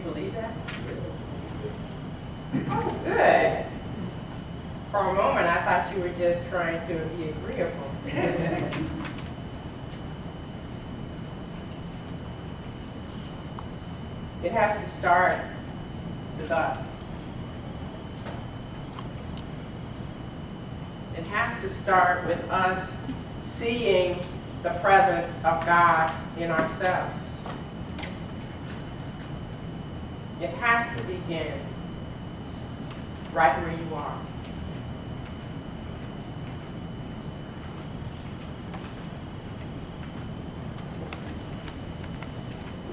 believe that? Oh, good. For a moment, I thought you were just trying to be agreeable. It has to start with us. It has to start with us seeing the presence of God in ourselves. It has to begin right where you are.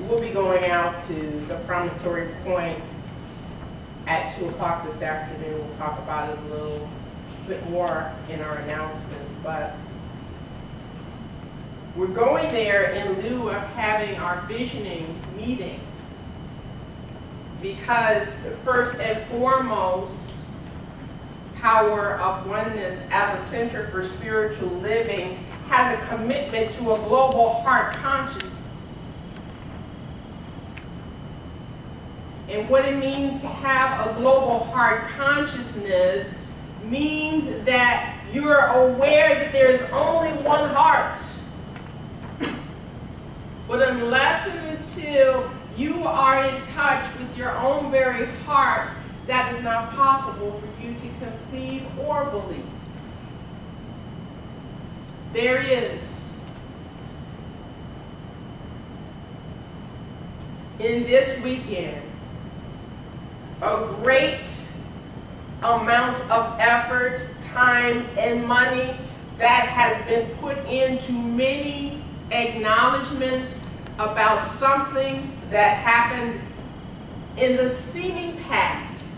We'll be going out to the promontory point at 2 o'clock this afternoon. We'll talk about it a little bit more in our announcements, but we're going there in lieu of having our visioning meeting, because first and foremost, Power of Oneness as a center for spiritual living has a commitment to a global heart consciousness. And what it means to have a global heart consciousness means that you're aware that there's only one heart. But unless and until you are in touch with your own very heart, that is not possible for you to conceive or believe. There is, in this weekend, a great amount of effort, time, and money that has been put into many acknowledgments about something that happened in the seeming past.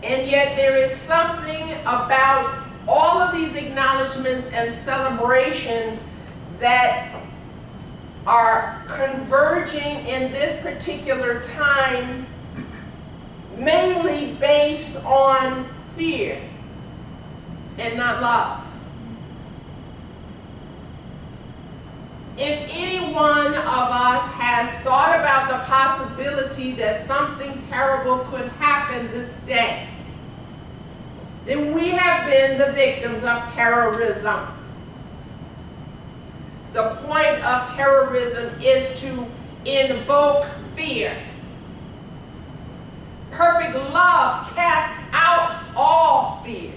And yet there is something about all of these acknowledgments and celebrations that are converging in this particular time, mainly based on fear and not love. If any one of us has thought about the possibility that something terrible could happen this day, then we have been the victims of terrorism. The point of terrorism is to invoke fear. Perfect love casts out all fear.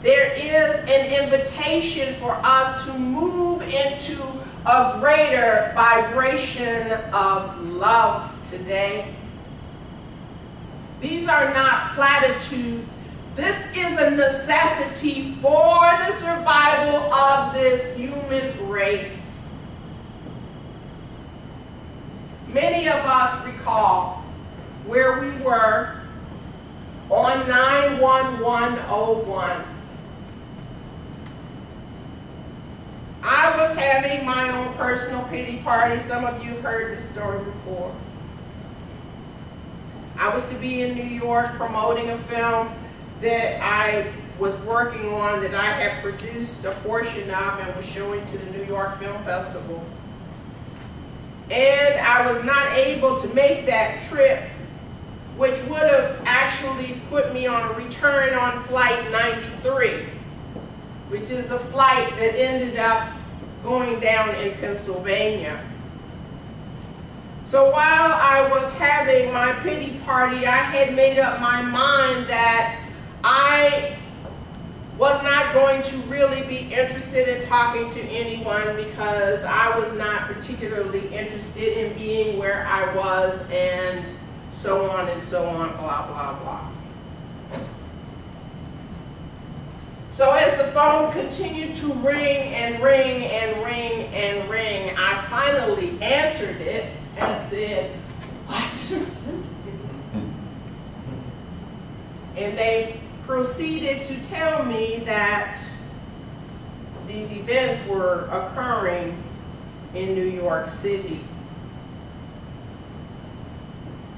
There is an invitation for us to move into a greater vibration of love today. These are not platitudes. This is a necessity for the survival of this human race. Many of us recall where we were on 9/11/01. I was having my own personal pity party. Some of you heard this story before. I was to be in New York promoting a film that I was working on, that I had produced a portion of and was showing to the New York Film Festival. And I was not able to make that trip, which would have actually put me on a return on Flight 93, which is the flight that ended up going down in Pennsylvania. So while I was having my pity party, I had made up my mind that I was not going to really be interested in talking to anyone, because I was not particularly interested in being where I was, and so on and so on, blah, blah, blah. So as the phone continued to ring and ring and ring and ring, I finally answered it and said, "What?" And they proceeded to tell me that these events were occurring in New York City,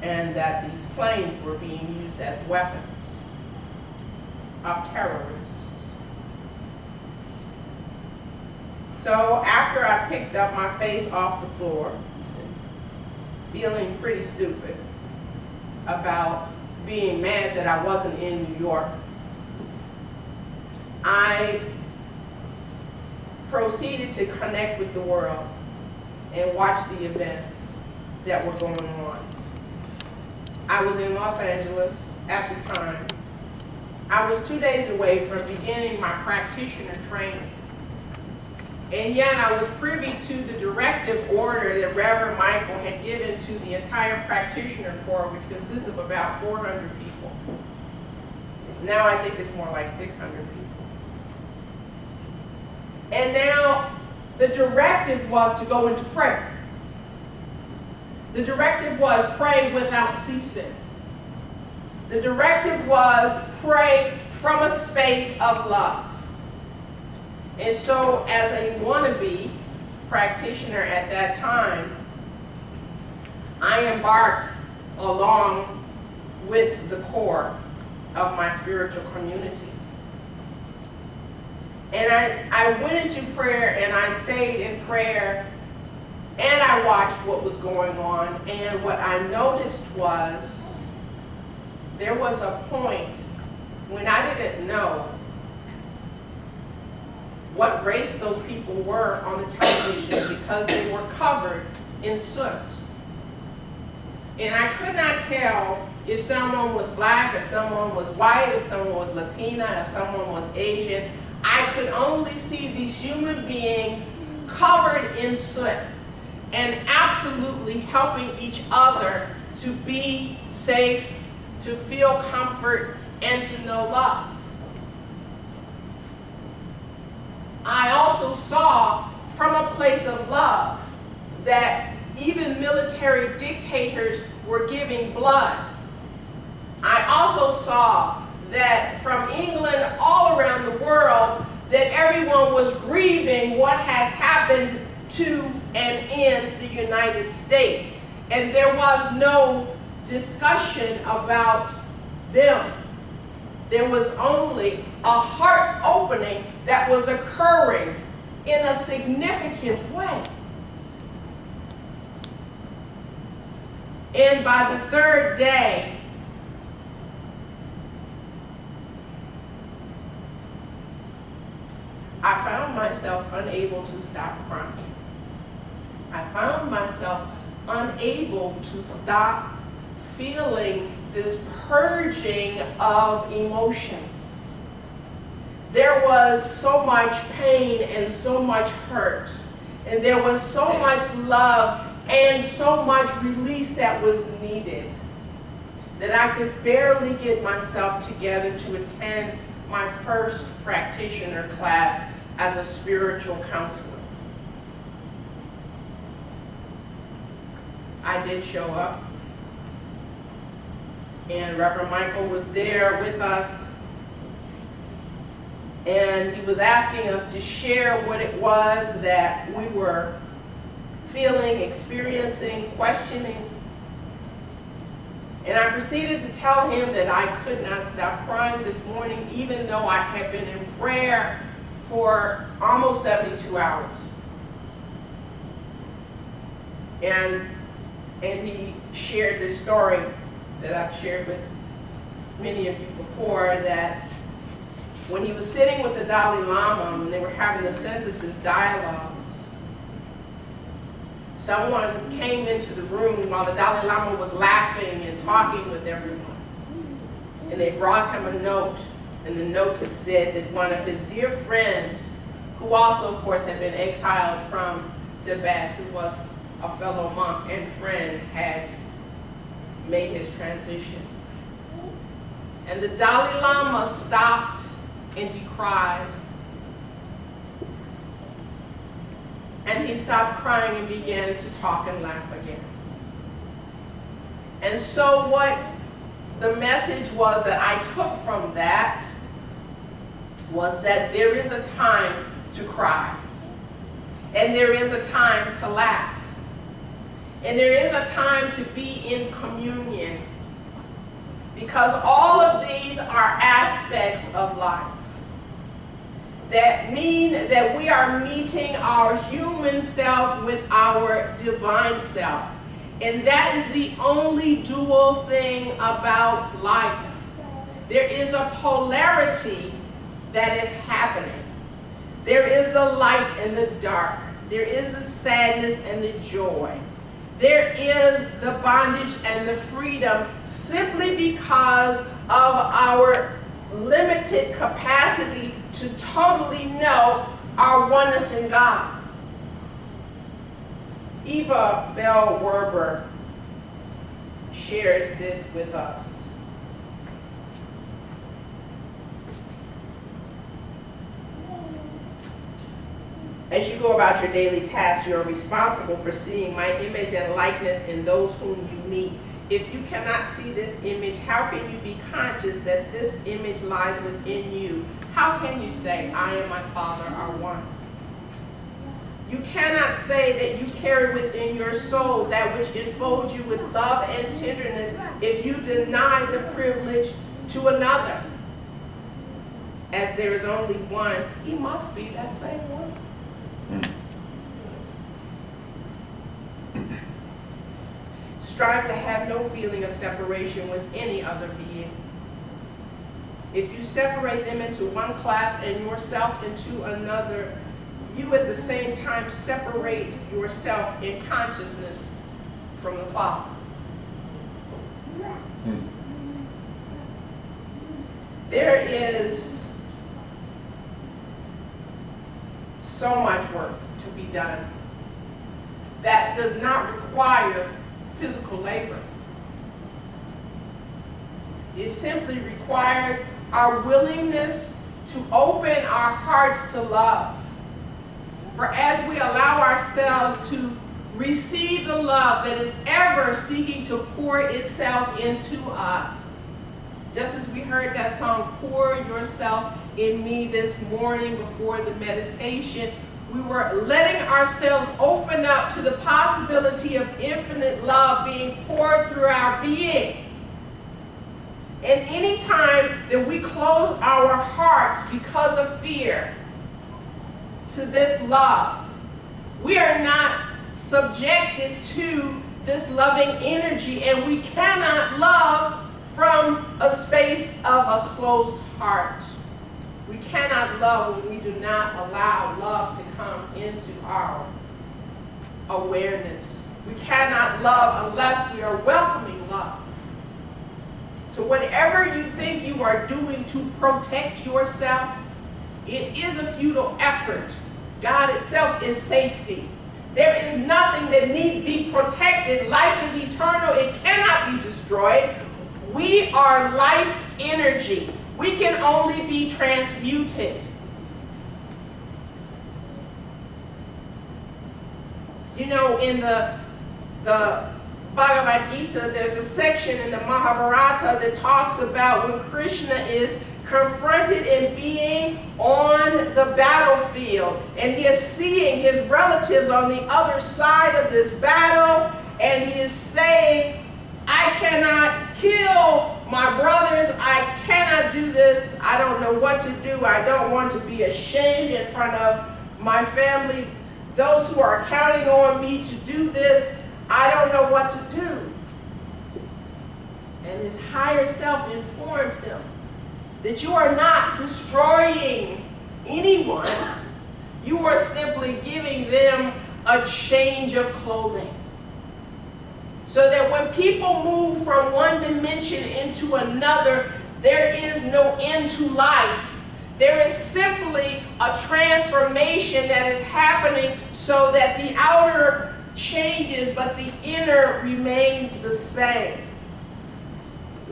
and that these planes were being used as weapons of terrorists. So after I picked up my face off the floor, feeling pretty stupid about being mad that I wasn't in New York, I proceeded to connect with the world and watch the events that were going on. I was in Los Angeles at the time. I was 2 days away from beginning my practitioner training. And yet I was privy to the directive order that Reverend Michael had given to the entire practitioner corps, which consists of about 400 people. Now I think it's more like 600 people. And now the directive was to go into prayer. The directive was pray without ceasing. The directive was pray from a space of love. And so as a wannabe practitioner at that time, I embarked along with the core of my spiritual community. And I went into prayer and I stayed in prayer and I watched what was going on. And what I noticed was there was a point when I didn't know what race those people were on the television because they were covered in soot. And I could not tell if someone was black, if someone was white, if someone was Latina, if someone was Asian. I could only see these human beings covered in soot and absolutely helping each other to be safe, to feel comfort, and to know love. I also saw from a place of love that even military dictators were giving blood. I also saw that from England all around the world that everyone was grieving what has happened to and in the United States. And there was no discussion about them. There was only a heart opening that was occurring in a significant way. And by the third day, I found myself unable to stop crying. I found myself unable to stop feeling this purging of emotions. There was so much pain and so much hurt, and there was so much love and so much release that was needed that I could barely get myself together to attend my first practitioner class as a spiritual counselor. I did show up, and Reverend Michael was there with us, and he was asking us to share what it was that we were feeling, experiencing, questioning. And I proceeded to tell him that I could not stop crying this morning, even though I had been in prayer for almost 72 hours. And he shared this story that I've shared with many of you before, that when he was sitting with the Dalai Lama and they were having the synthesis dialogues, someone came into the room while the Dalai Lama was laughing and talking with everyone. And they brought him a note, and the note had said that one of his dear friends, who also, of course, had been exiled from Tibet, who was a fellow monk and friend, had made his transition. And the Dalai Lama stopped and he cried. And he stopped crying and began to talk and laugh again. And so what the message was that I took from that was that there is a time to cry. And there is a time to laugh. And there is a time to be in communion. Because all of these are aspects of life. that mean that we are meeting our human self with our divine self. And that is the only dual thing about life. There is a polarity that is happening. There is the light and the dark. There is the sadness and the joy. There is the bondage and the freedom, simply because of our limited capacity to totally know our oneness in God. Eva Bell Werber shares this with us. As you go about your daily tasks, you are responsible for seeing my image and likeness in those whom you meet. If you cannot see this image, how can you be conscious that this image lies within you? How can you say, I and my Father are one? You cannot say that you carry within your soul that which enfolds you with love and tenderness if you deny the privilege to another. As there is only one, he must be that same one. Strive to have no feeling of separation with any other being. If you separate them into one class and yourself into another, you at the same time separate yourself in consciousness from the Father. There is so much work to be done that does not require physical labor. It simply requires our willingness to open our hearts to love. For as we allow ourselves to receive the love that is ever seeking to pour itself into us, just as we heard that song, Pour Yourself in Me, this morning before the meditation, we were letting ourselves open up to the possibility of infinite love being poured through our being. And any time that we close our hearts because of fear to this love, we are not subjected to this loving energy, and we cannot love from a space of a closed heart. We cannot love when we do not allow love to come into our awareness. We cannot love unless we are welcoming love. So whatever you think you are doing to protect yourself, it is a futile effort. God itself is safety. There is nothing that need be protected. Life is eternal. It cannot be destroyed. We are life energy. We can only be transmuted. You know, in the Bhagavad Gita, there's a section in the Mahabharata that talks about when Krishna is confronted in being on the battlefield, and he is seeing his relatives on the other side of this battle, and he is saying, I cannot kill my brothers, I cannot do this, I don't know what to do, I don't want to be ashamed in front of my family, those who are counting on me to do this, I don't know what to do. And his higher self informed him that you are not destroying anyone, you are simply giving them a change of clothing. So that when people move from one dimension into another, there is no end to life. There is simply a transformation that is happening so that the outer changes, but the inner remains the same.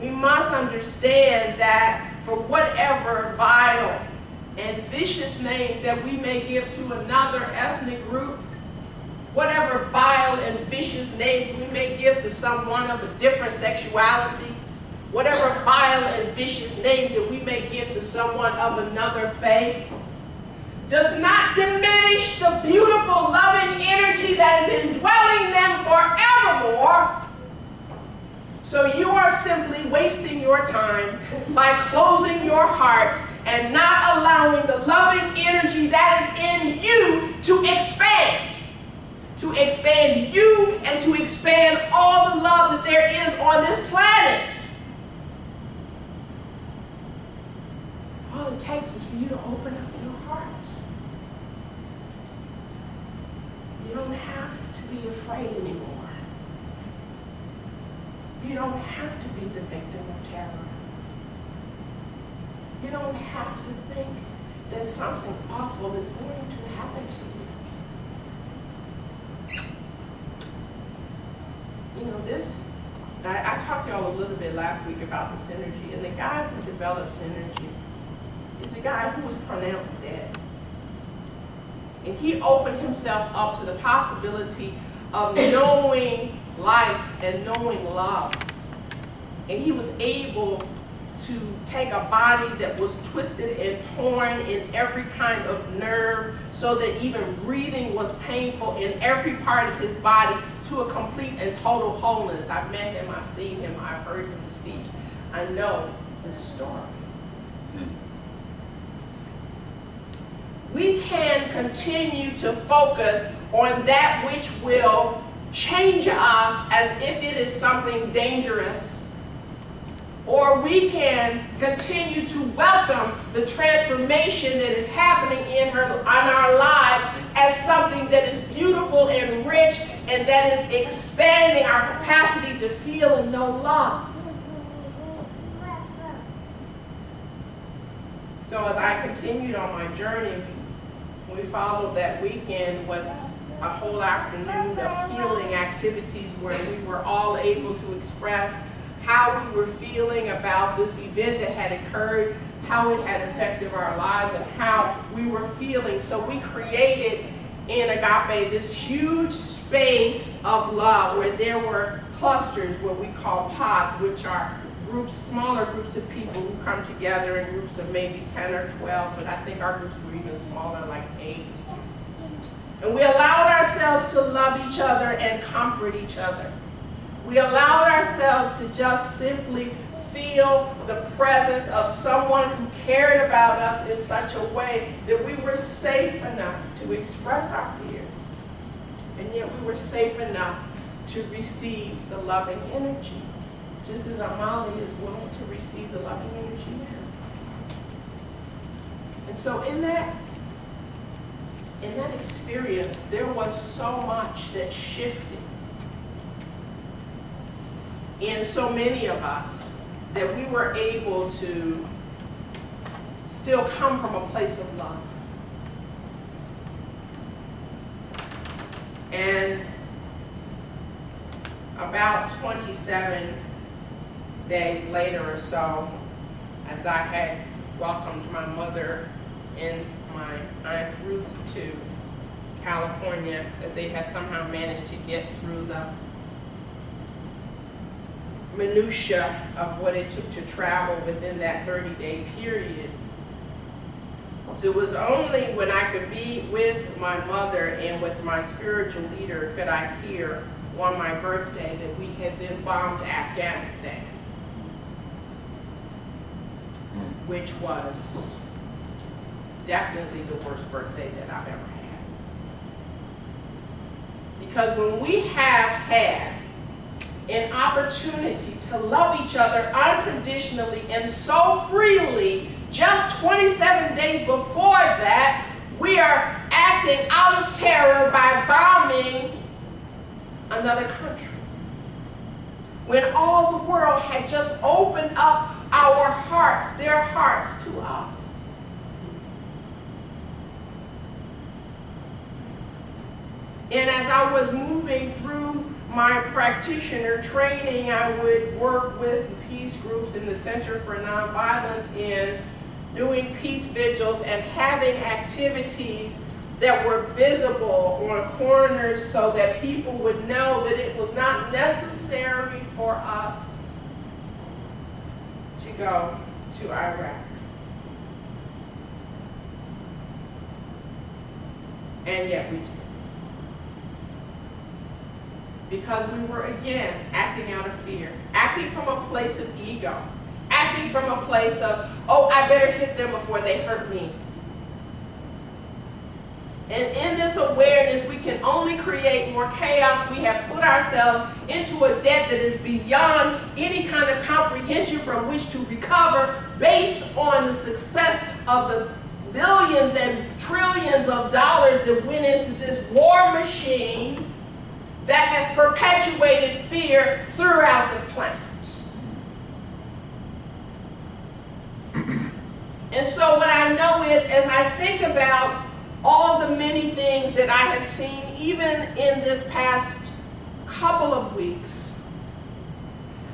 We must understand that for whatever vile and vicious names that we may give to another ethnic group, whatever vile and vicious names we may give to someone of a different sexuality, whatever vile and vicious names that we may give to someone of another faith, does not diminish the beautiful, loving energy that is indwelling them forevermore. So you are simply wasting your time by closing your heart and not allowing the loving energy that is in you to expand. To expand you and to expand all the love that there is on this planet. All it takes is for you to open up your heart. You don't have to be afraid anymore. You don't have to be the victim of terror. You don't have to think that something awful is going to happen to you. You know, I talked to y'all a little bit last week about the synergy, and the guy who developed synergy is a guy who was pronounced dead. And he opened himself up to the possibility of knowing life and knowing love. And he was able to take a body that was twisted and torn in every kind of nerve, so that even breathing was painful in every part of his body, to a complete and total wholeness. I've met him, I've seen him, I've heard him speak. I know the story. We can continue to focus on that which will change us as if it is something dangerous, or we can continue to welcome the transformation that is happening in our lives as something that is beautiful and rich, and that is expanding our capacity to feel and know love. So as I continued on my journey, we followed that weekend with a whole afternoon of healing activities where we were all able to express how we were feeling about this event that had occurred, how it had affected our lives, and how we were feeling. So we created in Agape this huge space of love where there were clusters, what we call pods, which are groups, smaller groups of people who come together in groups of maybe 10 or 12, but I think our groups were even smaller, like 8. And we allowed ourselves to love each other and comfort each other. We allowed ourselves to just simply feel the presence of someone who cared about us in such a way that we were safe enough to express our fears. And yet we were safe enough to receive the loving energy, just as Amali is willing to receive the loving energy now. And so in that experience, there was so much that shifted in so many of us, that we were able to still come from a place of love. And about 27 days later or so, as I had welcomed my mother and my Aunt Ruth to California, as they had somehow managed to get through the minutia of what it took to travel within that 30-day period. So it was only when I could be with my mother and with my spiritual leader could I hear on my birthday that we had then bombed Afghanistan, which was definitely the worst birthday that I've ever had. Because when we have had an opportunity to love each other unconditionally and so freely, just 27 days before that, we are acting out of terror by bombing another country. When all the world had just opened up our hearts, their hearts to us. And as I was moving through my practitioner training, I would work with peace groups in the Center for Nonviolence in doing peace vigils and having activities that were visible on corners so that people would know that it was not necessary for us to go to Iraq. And yet we did. Because we were, again, acting out of fear, acting from a place of ego, acting from a place of, oh, I better hit them before they hurt me. And in this awareness, we can only create more chaos. We have put ourselves into a debt that is beyond any kind of comprehension from which to recover, based on the success of the billions and trillions of dollars that went into this war machine that has perpetuated fear throughout the planet. And so what I know is, as I think about all the many things that I have seen, even in this past couple of weeks,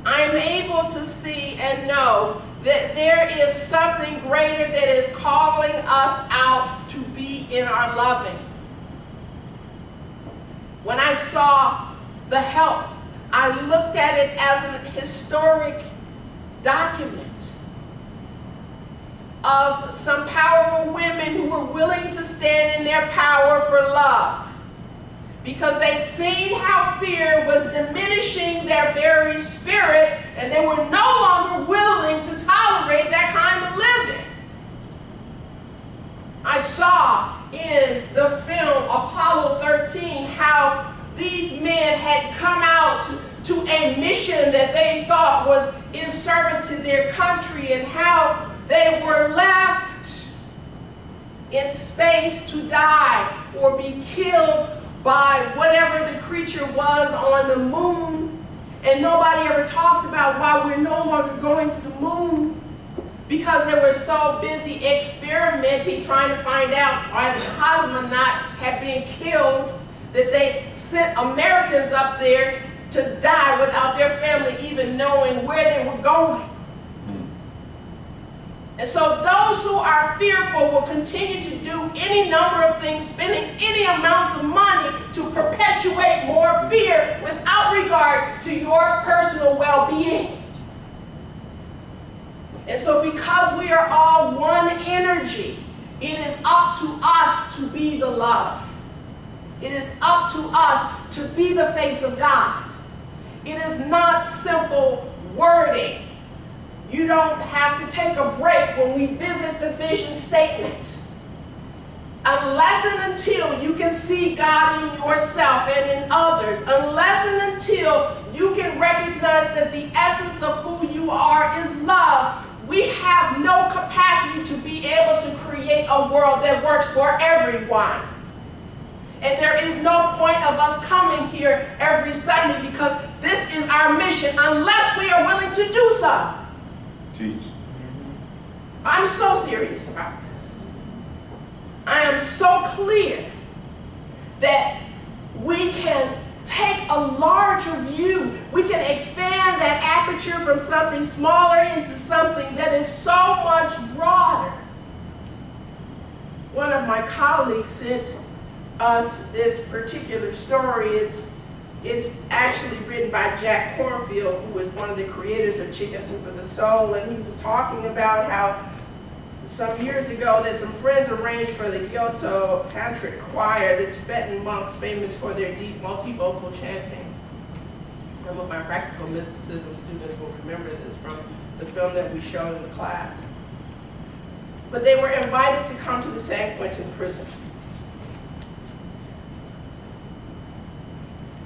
I'm able to see and know that there is something greater that is calling us out to be in our loving. When I saw The Help, I looked at it as an historic document of some powerful women who were willing to stand in their power for love, because they'd seen how fear was diminishing their very spirits, and they were no longer willing to tolerate that kind of living. I saw in the film Apollo 13 how these men had come out to a mission that they thought was in service to their country, and how they were left in space to die or be killed by whatever the creature was on the moon. And nobody ever talked about why we're no longer going to the moon, because they were so busy experimenting, trying to find out why the cosmonaut had been killed, that they sent Americans up there to die without their family even knowing where they were going. And so those who are fearful will continue to do any number of things, spending any amounts of money to perpetuate more fear without regard to your personal well-being. And so because we are all one energy, it is up to us to be the love. It is up to us to be the face of God. It is not simple wording. You don't have to take a break when we visit the vision statement. Unless and until you can see God in yourself and in others, unless and until you can recognize that the essence of who you are is love, we have no capacity to be able to create a world that works for everyone. And there is no point of us coming here every Sunday, because this is our mission, unless we are willing to do so. Teach. I'm so serious about this. I am so clear that we can take a larger view. We can expand that aperture from something smaller into something that is so much broader. One of my colleagues sent us this particular story. It's actually written by Jack Kornfield, who was one of the creators of Chicken Soup for the Soul, and he was talking about how some years ago that some friends arranged for the Kyoto Tantric Choir, the Tibetan monks famous for their deep multivocal chanting. Some of my practical mysticism students will remember this from the film that we showed in the class. But they were invited to come to the San Quentin prison.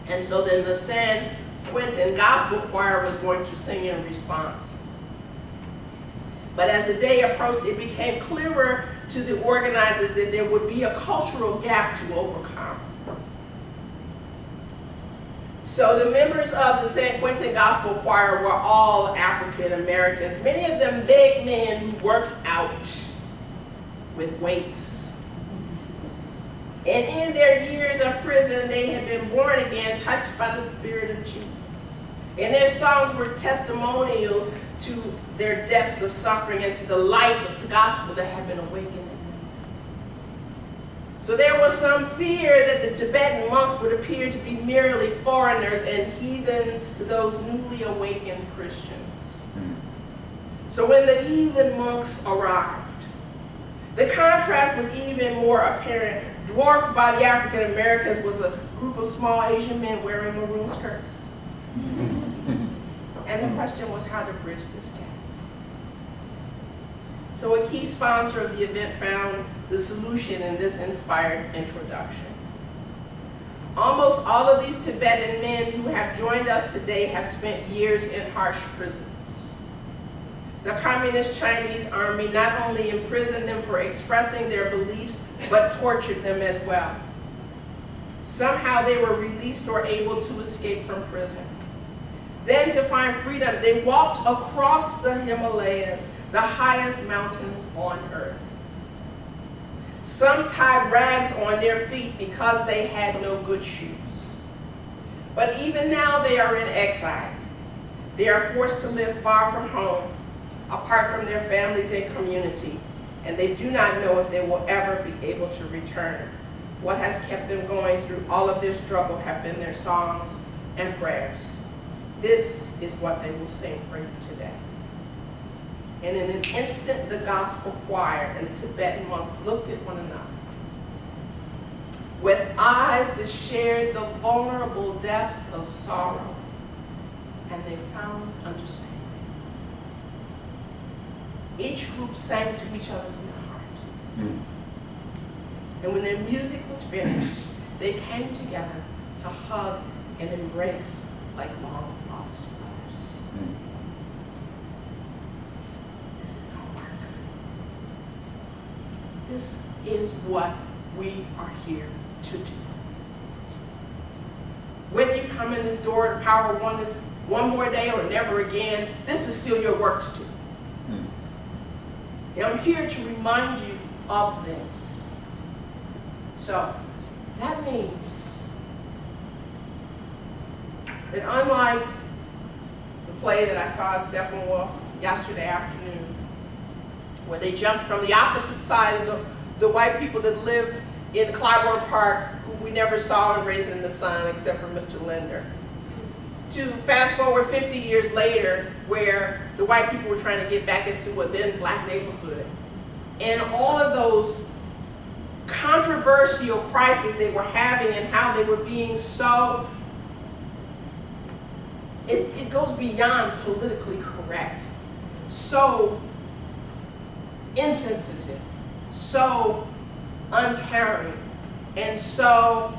And so then the San Quentin Gospel Choir was going to sing in response. But as the day approached, it became clearer to the organizers that there would be a cultural gap to overcome. So the members of the San Quentin Gospel Choir were all African Americans, many of them big men who worked out with weights. And in their years of prison, they had been born again, touched by the Spirit of Jesus. And their songs were testimonials to their depths of suffering and to the light of the gospel that had been awakened in them. So there was some fear that the Tibetan monks would appear to be merely foreigners and heathens to those newly awakened Christians. So when the heathen monks arrived, The contrast was even more apparent. Dwarfed by the African Americans was a group of small Asian men wearing maroon skirts. And the question was how to bridge this gap. So a key sponsor of the event found the solution in this inspired introduction. Almost all of these Tibetan men who have joined us today have spent years in harsh prisons. The Communist Chinese Army not only imprisoned them for expressing their beliefs, but tortured them as well. Somehow they were released or able to escape from prison. Then to find freedom, they walked across the Himalayas, the highest mountains on earth. Some tied rags on their feet because they had no good shoes. But even now they are in exile. They are forced to live far from home, apart from their families and community, and they do not know if they will ever be able to return. What has kept them going through all of their struggle have been their songs and prayers. This is what they will sing for you today. And in an instant, the gospel choir and the Tibetan monks looked at one another with eyes that shared the vulnerable depths of sorrow, and they found understanding. Each group sang to each other from their heart. And when their music was finished, they came together to hug and embrace like long lost brothers. This is our work. This is what we are here to do. Whether you come in this door to Power of Oneness one more day or never again, this is still your work to do. And I'm here to remind you of this. So that means that unlike the play that I saw at Steppenwolf yesterday afternoon, where they jumped from the opposite side of the white people that lived in Clybourne Park, who we never saw in Raisin in the Sun except for Mr. Linder, to fast forward 50 years later, where the white people were trying to get back into a then black neighborhood. And all of those controversial crises they were having and how they were being so, it goes beyond politically correct. So insensitive, so uncaring, and so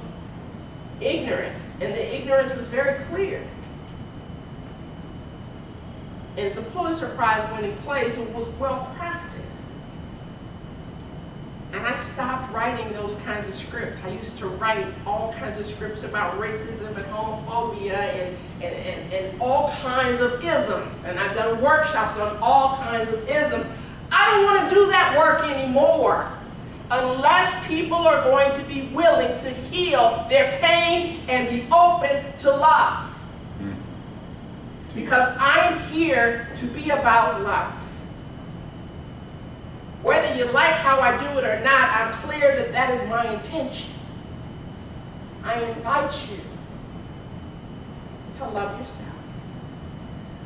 ignorant. And the ignorance was very clear. And it's a Pulitzer Prize winning play, so it was well crafted. And I stopped writing those kinds of scripts. I used to write all kinds of scripts about racism and homophobia and all kinds of isms. And I've done workshops on all kinds of isms. I don't want to do that work anymore unless people are going to be willing to heal their pain and be open to love. Because I'm here to be about love. Whether you like how I do it or not, I'm clear that that is my intention. I invite you to love yourself.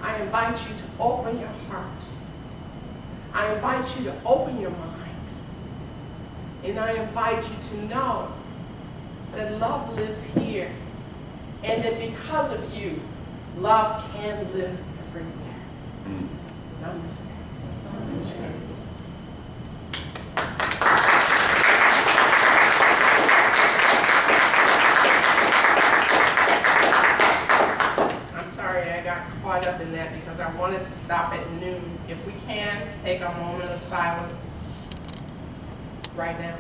I invite you to open your heart. I invite you to open your mind. And I invite you to know that love lives here. And that because of you, love can live everywhere. Namaste. Namaste. I'm sorry I got caught up in that because I wanted to stop at noon. If we can, take a moment of silence right now.